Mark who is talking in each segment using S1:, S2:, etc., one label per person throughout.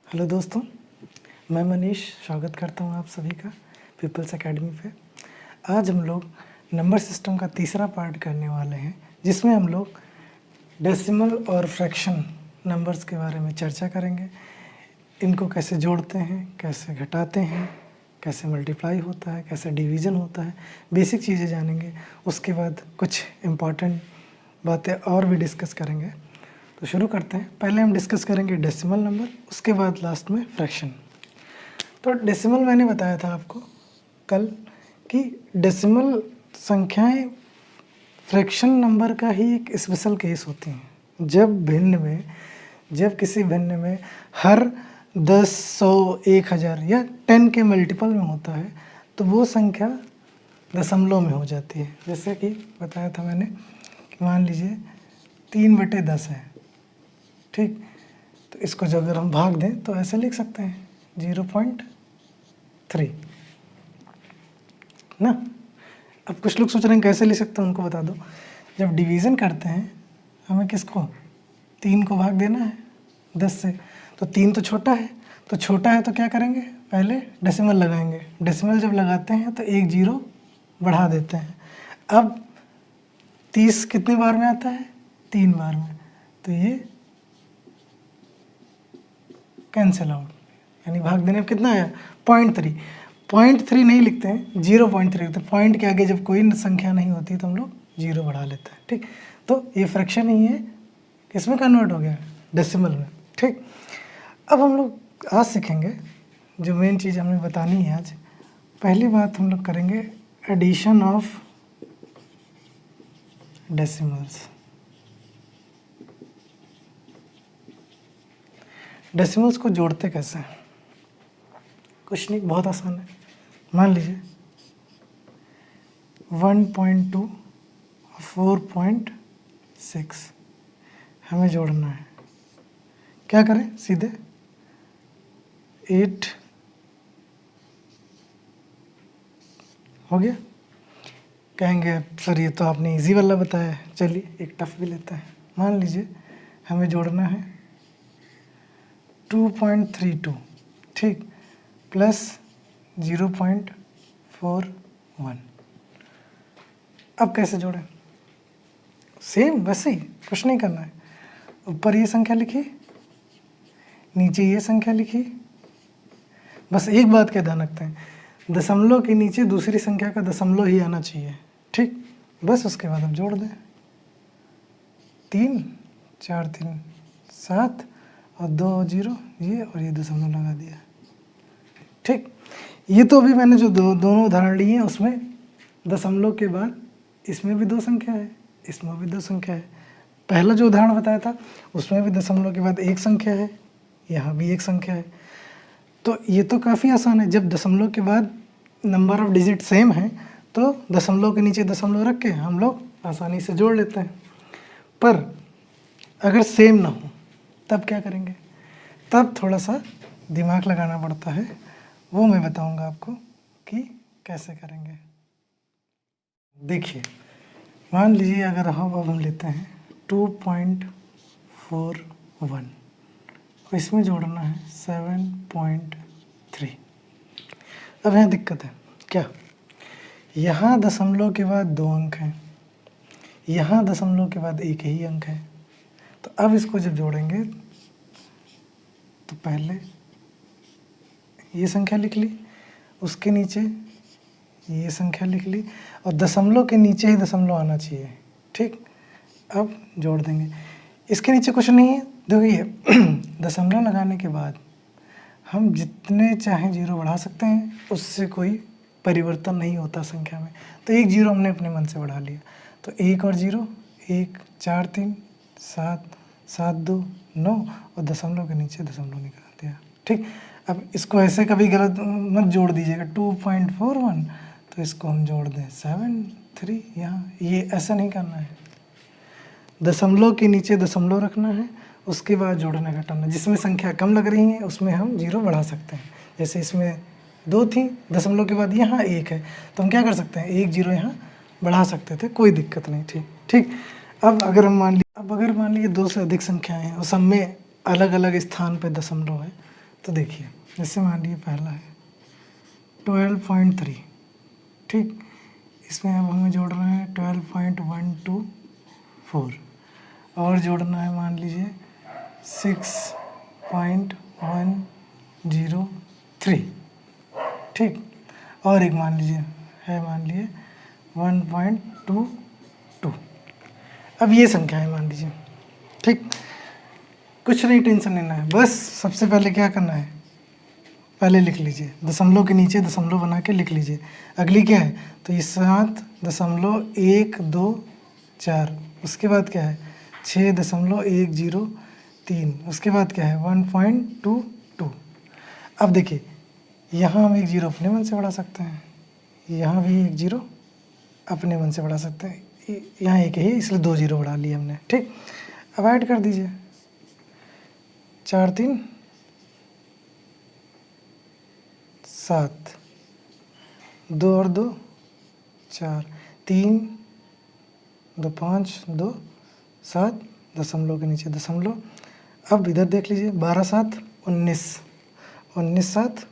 S1: Hello दोस्तों, मैं मनीष स्वागत करता हूं आप सभी का पीपल्स एकेडमी पे। आज हम लोग नंबर सिस्टम का तीसरा पार्ट करने वाले हैं, जिसमें हम लोग डेसिमल और फ्रैक्शन नंबर्स के बारे में चर्चा करेंगे। इनको कैसे जोड़ते हैं, कैसे घटाते हैं, कैसे मल्टीप्लाई होता है, कैसे डिवीज़न होता है, बेसिक चीज़ें जानेंगे। उसके बाद कुछ इम्पॉर्टेंट बातें और भी डिस्कस करेंगे। तो शुरू करते हैं। पहले हम डिस्कस करेंगे डेसिमल नंबर, उसके बाद लास्ट में फ्रैक्शन। तो डेसिमल मैंने बताया था आपको कल कि डेसिमल संख्याएं फ्रैक्शन नंबर का ही एक स्पेशल केस होती हैं। जब किसी भिन्न में हर 10, 100, 1000 या 10 के मल्टीपल में होता है तो वो संख्या दशमलव में हो जाती है। जैसे कि बताया था मैंने कि मान लीजिए 3/10 है, ठीक। तो इसको जब अगर हम भाग दें तो ऐसे लिख सकते हैं 0.3 ना। अब कुछ लोग सोच रहे हैं कैसे लिख सकते हैं, उनको बता दो। जब डिवीज़न करते हैं हमें किसको 3 को भाग देना है 10 से, तो 3 तो छोटा है, तो क्या करेंगे, पहले डेसिमल लगाएंगे। डेसिमल जब लगाते हैं तो एक 0 बढ़ा देते हैं। अब 30 कितने बार में आता है, 3 बार में, तो ये कैंसिल आउट, यानी भाग देने में कितना आया 0.3 नहीं लिखते हैं, 0.3 लिखते हैं। पॉइंट के आगे जब कोई संख्या नहीं होती तो हम लोग 0 बढ़ा लेते हैं, ठीक। तो ये फ्रैक्शन ही है, किसमें कन्वर्ट हो गया, डेसिमल में, ठीक। अब हम लोग आज सीखेंगे जो मेन चीज़ हमें बतानी है आज। पहली बात हम लोग करेंगे एडिशन ऑफ डेसिमल्स। डेसिमल्स को जोड़ते कैसे हैं, कुछ नहीं, बहुत आसान है। मान लीजिए 1.2 और 4.6 हमें जोड़ना है। क्या करें, सीधे 8 हो गया। कहेंगे सर ये तो आपने इजी वाला बताया है, चलिए एक टफ भी लेते हैं। मान लीजिए हमें जोड़ना है 2.32, ठीक, प्लस 0.41। अब कैसे जोड़ें, सेम वैसे ही, कुछ नहीं करना है। ऊपर ये संख्या लिखी, नीचे ये संख्या लिखी। बस एक बात का ध्यान रखते हैं, दशमलव के नीचे दूसरी संख्या का दशमलव ही आना चाहिए, ठीक। बस उसके बाद अब जोड़ दें, 3 4 3 7 और 2 0, ये और ये दशमलव लगा दिया, ठीक। ये तो अभी मैंने जो दोनों उदाहरण लिए हैं उसमें दशमलव के बाद इसमें भी 2 संख्या है, इसमें भी 2 संख्या है। पहला जो उदाहरण बताया था उसमें भी दशमलव के बाद 1 संख्या है, यहाँ भी 1 संख्या है। तो ये तो काफ़ी आसान है, जब दशमलव के बाद नंबर ऑफ डिजिट सेम है तो दशमलव के नीचे दशमलव रख के हम लोग आसानी से जोड़ लेते हैं। पर अगर सेम ना हो तब क्या करेंगे, तब थोड़ा सा दिमाग लगाना पड़ता है, वो मैं बताऊंगा आपको कि कैसे करेंगे। देखिए मान लीजिए अगर हम लेते हैं 2.41 और इसमें जोड़ना है 7.3। अब यहाँ दिक्कत है क्या, यहाँ दशमलव के बाद 2 अंक हैं, यहाँ दशमलव के बाद 1 ही अंक है। तो अब इसको जब जोड़ेंगे तो पहले ये संख्या लिख ली, उसके नीचे ये संख्या लिख ली, और दशमलव के नीचे ही दशमलव आना चाहिए, ठीक। अब जोड़ देंगे, इसके नीचे कुछ नहीं है। देखिए दशमलव लगाने के बाद हम जितने चाहें 0 बढ़ा सकते हैं, उससे कोई परिवर्तन नहीं होता संख्या में। तो 1 0 हमने अपने मन से बढ़ा लिया, तो 1 और 0 1 4 3 7 7 2 9 और दशमलव के नीचे दशमलव निकाल दिया, ठीक। अब इसको ऐसे कभी गलत मत जोड़ दीजिएगा 2.41, तो इसको हम जोड़ दें 7.3 यहाँ, ये ऐसा नहीं करना है। दशमलव के नीचे दशमलव रखना है, उसके बाद जोड़ना घटाना। जिसमें संख्या कम लग रही है उसमें हम 0 बढ़ा सकते हैं। जैसे इसमें 2 थी, दशमलव के बाद यहाँ 1 है, तो हम क्या कर सकते हैं 1 0 यहाँ बढ़ा सकते थे, कोई दिक्कत नहीं थी, ठीक। अब अगर मान लीजिए 2 से अधिक संख्याएं हैं और सब में अलग अलग स्थान पे दशमलव है, तो देखिए, जैसे मान लीजिए पहला है 12.3, ठीक, इसमें अब हमें जोड़ना है 12.124 और जोड़ना है मान लीजिए 6.103, ठीक, और एक मान लीजिए 1.22। अब ये संख्या है मान लीजिए, ठीक, कुछ नहीं टेंशन लेना है, बस सबसे पहले क्या करना है, पहले लिख लीजिए, दशमलव के नीचे दशमलव बना के लिख लीजिए। अगली क्या है, तो ये 7.124, उसके बाद क्या है 6.103, उसके बाद क्या है 1.22। अब देखिए, यहाँ हम एक जीरो अपने मन से बढ़ा सकते हैं, यहाँ भी एक जीरो अपने मन से बढ़ा सकते हैं, यहाँ एक ही इसलिए 2 जीरो बढ़ा लिए हमने, ठीक। अब ऐड कर दीजिए, 4 3 7, 2 और 2 4, 3 2 5 2 7, दशमलव के नीचे दशमलव। अब इधर देख लीजिए, 12 7 19, 19 7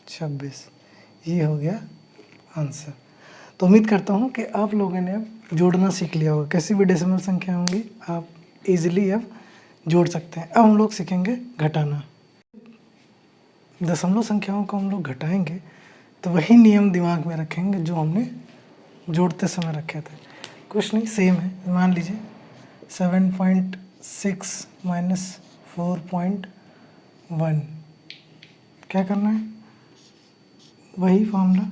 S1: 26, ये हो गया आंसर। तो उम्मीद करता हूँ कि आप लोगों ने अब जोड़ना सीख लिया होगा, कैसी भी डेसिमल संख्या होंगी आप इजीली अब जोड़ सकते हैं। अब हम लोग सीखेंगे घटाना। दशमलव संख्याओं को हम लोग घटाएंगे तो वही नियम दिमाग में रखेंगे जो हमने जोड़ते समय रखे थे, कुछ नहीं, सेम है। मान लीजिए 7.6 माइनस 4.1, क्या करना है, वही फॉर्मूला,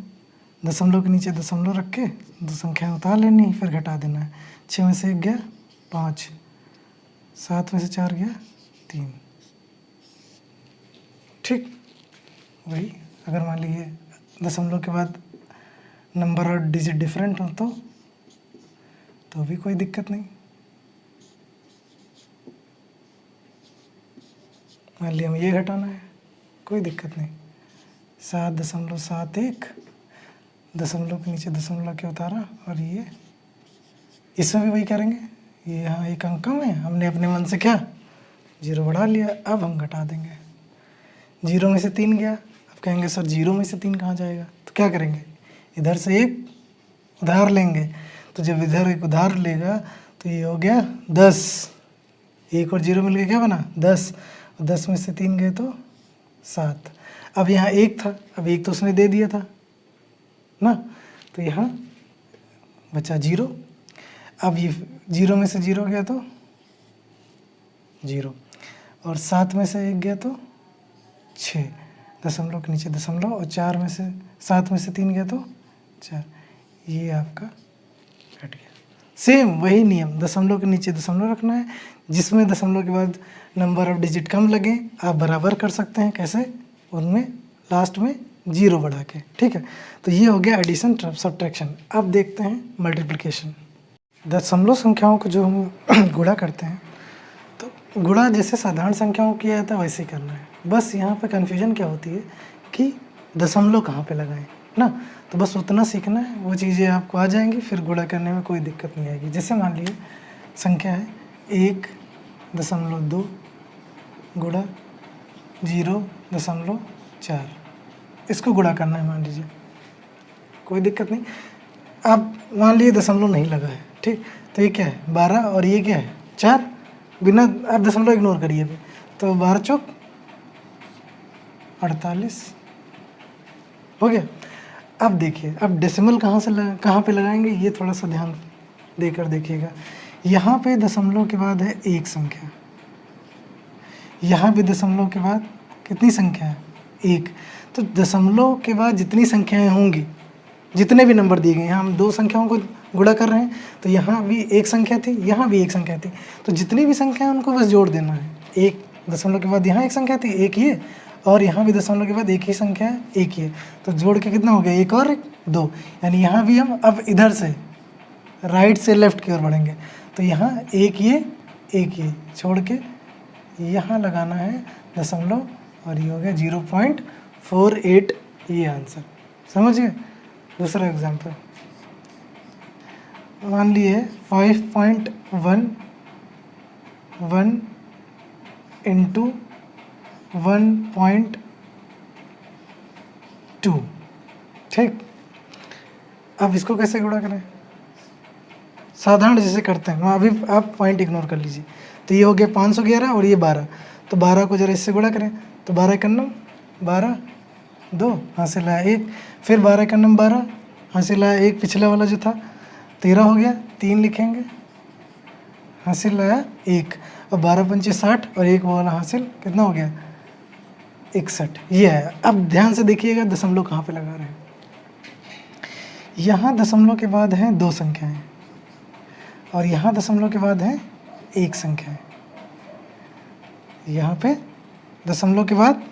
S1: दशमलव के नीचे दशमलव रख के 2 संख्याएँ उतार लेनी, फिर घटा देना है। 6 में से 1 गया 5, 7 में से 4 गया 3, ठीक। वही अगर मान लीजिए दशमलव के बाद नंबर और डिजिट डिफरेंट हो तो भी कोई दिक्कत नहीं। मान लिया हमें ये घटाना है, कोई दिक्कत नहीं, 7.71, दशमलव के नीचे दशमलव के उतारा, और ये इसमें भी वही करेंगे। ये यहाँ एक अंक कम है, हमने अपने मन से क्या जीरो बढ़ा लिया, अब हम घटा देंगे। 0 में से 3 गया, अब कहेंगे सर 0 में से 3 कहाँ जाएगा, तो क्या करेंगे, इधर से एक उधार लेंगे, तो जब इधर एक उधार लेगा तो ये हो गया 10, एक और 0 मिल गया, क्या बना 10, 10 में से 3 गए तो 7। अब यहाँ 1 था, अब 1 तो उसने दे दिया था ना, तो यहाँ बचा 0। अब ये 0 में से 0 गया तो 0, और 7 में से 1 गया तो 6, दशमलव के नीचे दशमलव, और 4 में से 7 में से 3 गया तो 4, ये आपका कट गया। सेम वही नियम, दशमलव के नीचे दशमलव रखना है, जिसमें दशमलव के बाद नंबर ऑफ डिजिट कम लगे आप बराबर कर सकते हैं, कैसे, उनमें लास्ट में 0 बढ़ा के, ठीक है। तो ये हो गया एडिशन सब्ट्रैक्शन। अब देखते हैं मल्टीप्लिकेशन। दशमलव संख्याओं को जो हम गुणा करते हैं, तो गुणा जैसे साधारण संख्याओं को किया जाता है वैसे ही करना है। बस यहाँ पे कन्फ्यूजन क्या होती है कि दशमलव कहाँ पे लगाएं ना, तो बस उतना सीखना है, वो चीज़ें आपको आ जाएंगी, फिर गुणा करने में कोई दिक्कत नहीं आएगी। जैसे मान लीजिए संख्या है 1.2 गुणा 0.4, इसको गुणा करना है मान लीजिए, कोई दिक्कत नहीं। अब मान लीजिए दशमलव नहीं लगा है, ठीक, तो ये क्या है 12 और ये क्या है 4, बिना आप दशमलव इग्नोर करिए अभी, तो 12 चौक 48 हो गया। अब देखिए, अब डेसिमल कहाँ पे लगाएंगे, ये थोड़ा सा ध्यान देकर देखिएगा। यहाँ पे दशमलव के बाद है एक संख्या, यहाँ भी दशमलव के बाद कितनी संख्या है, 1। तो दशमलव के बाद जितनी संख्याएं होंगी, जितने भी नंबर दिए गए हैं, हम 2 संख्याओं को गुणा कर रहे हैं, तो यहाँ भी एक संख्या थी, यहाँ भी एक संख्या थी, तो जितनी भी संख्या है उनको बस जोड़ देना है। 1 दशमलव के बाद यहाँ एक संख्या थी, एक ये, और यहाँ भी दशमलव के बाद एक ही संख्या है, एक ये, तो जोड़ के कितना हो गया, 1 और 1 2, यानी यहाँ भी हम अब इधर से राइट से लेफ्ट की ओर बढ़ेंगे, तो यहाँ एक ये छोड़ के यहाँ लगाना है दशमलव, और ये हो गया 0.48, ये आंसर, समझ गए। दूसरा एग्जाम्पल मान लिए 5.11 इंटू 1.2। ठीक, अब इसको कैसे गुणा करें? साधारण जैसे करते हैं, वहाँ अभी आप पॉइंट इग्नोर कर लीजिए। तो ये हो गया 511 और ये 12, तो 12 को जरा इससे गुणा करें, तो 12 एकन्नम 12, 2 हासिल आया 1, फिर 12 एकन्नम 12 हासिल आया 1, पिछला वाला जो था 13 हो गया, 3 लिखेंगे, हासिल आया 1, और 12 पंचे 60 और 1 वाला हासिल कितना हो गया 61, ये है। अब ध्यान से देखिएगा दशमलव कहाँ पे लगा रहे हैं। यहाँ दशमलव के बाद हैं 2 संख्याएं और यहाँ दशमलव के बाद है 1 संख्या है। यहाँ पे दशमलव के बाद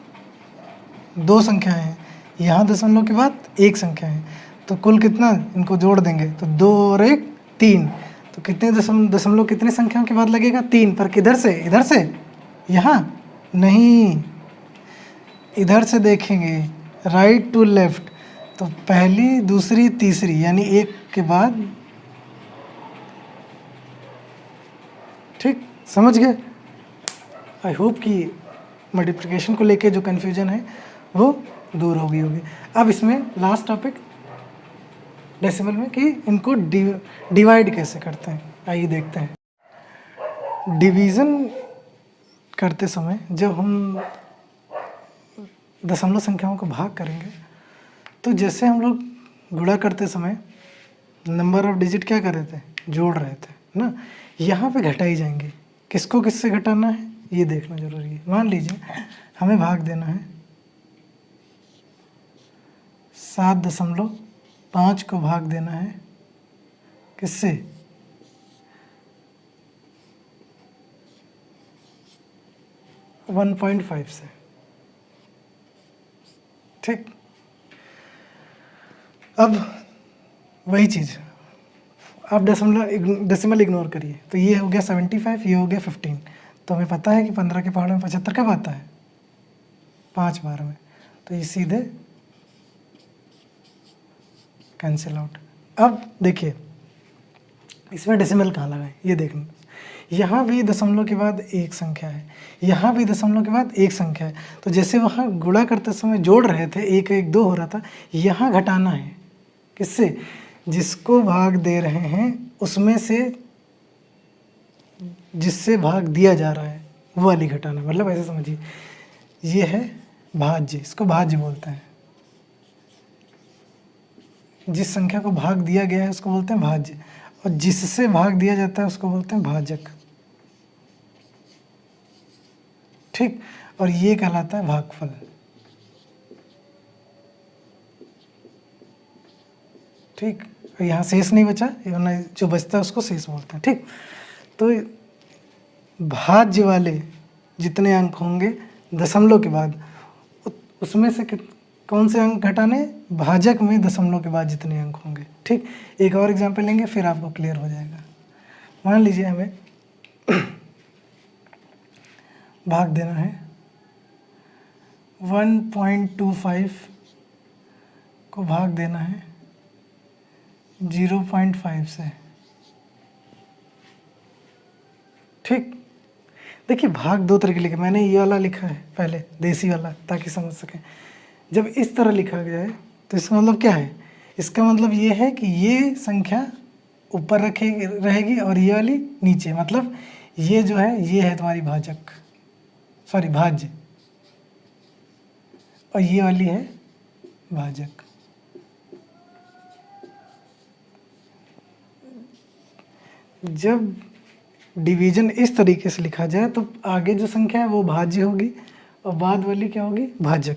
S1: 2 संख्याएं हैं, यहाँ दशमलव के बाद 1 संख्या है, तो कुल कितना, इनको जोड़ देंगे तो 2 और 1 3, तो कितने दशमलव कितने संख्याओं के बाद लगेगा 3, पर किधर से, इधर से, यहाँ नहीं, इधर से देखेंगे राइट टू लेफ्ट, तो पहली दूसरी तीसरी यानी 1 के बाद। ठीक, समझ गए? आई होप कि मल्टीप्लिकेशन को लेके जो कन्फ्यूजन है वो दूर हो गई होगी। अब इसमें लास्ट टॉपिक डेसिमल में कि इनको डिवाइड कैसे करते हैं, आइए देखते हैं। डिवीज़न करते समय जब हम दशमलव संख्याओं को भाग करेंगे, तो जैसे हम लोग गुणा करते समय नंबर ऑफ डिजिट क्या कर रहे थे, जोड़ रहे थे ना, यहाँ पे घटाई जाएंगे। किसको किससे घटाना है ये देखना जरूरी है। मान लीजिए हमें भाग देना है 7.5 को भाग देना है किससे, 1.5 से। ठीक, अब वही चीज़ आप डेसिमल इग्नोर करिए, तो ये हो गया 75, ये हो गया 15, तो हमें पता है कि 15 के पहाड़ में 75 कब आता है, 5 बार में, तो ये सीधे कैंसिल आउट। अब देखिए इसमें डेसिमल कहाँ लगाएं, ये देखना, यहाँ भी दशमलव के बाद 1 संख्या है, यहाँ भी दशमलव के बाद 1 संख्या है, तो जैसे वहाँ गुणा करते समय जोड़ रहे थे 1 1 2 हो रहा था, यहाँ घटाना है किससे, जिसको भाग दे रहे हैं उसमें से जिससे भाग दिया जा रहा है वो वाली घटाना, मतलब ऐसे समझिए ये है भाज्य, इसको भाज्य बोलते हैं। जिस संख्या को भाग दिया गया है उसको बोलते हैं भाज्य, और जिससे भाग दिया जाता है उसको बोलते हैं भाजक। ठीक, और ये कहलाता है भागफल। ठीक, यहाँ शेष नहीं बचा, वरना जो बचता है उसको शेष बोलते हैं। ठीक, तो भाज्य वाले जितने अंक होंगे दशमलव के बाद, उसमें से कौन से अंक घटाने, भाजक में दशमलव के बाद जितने अंक होंगे। ठीक, एक और एग्जांपल लेंगे फिर आपको क्लियर हो जाएगा। मान लीजिए हमें भाग देना है 1.25 को भाग देना है 0.5 से। ठीक, देखिए भाग दो तरह के लिखे, मैंने ये वाला लिखा है पहले देसी वाला ताकि समझ सकें। जब इस तरह लिखा गया है तो इसका मतलब क्या है, इसका मतलब ये है कि ये संख्या ऊपर रहेगी और ये वाली नीचे, मतलब ये जो है ये है तुम्हारी भाजक, सॉरी भाज्य, और ये वाली है भाजक। जब डिवीजन इस तरीके से लिखा जाए तो आगे जो संख्या है वो भाज्य होगी और बाद वाली क्या होगी, भाजक।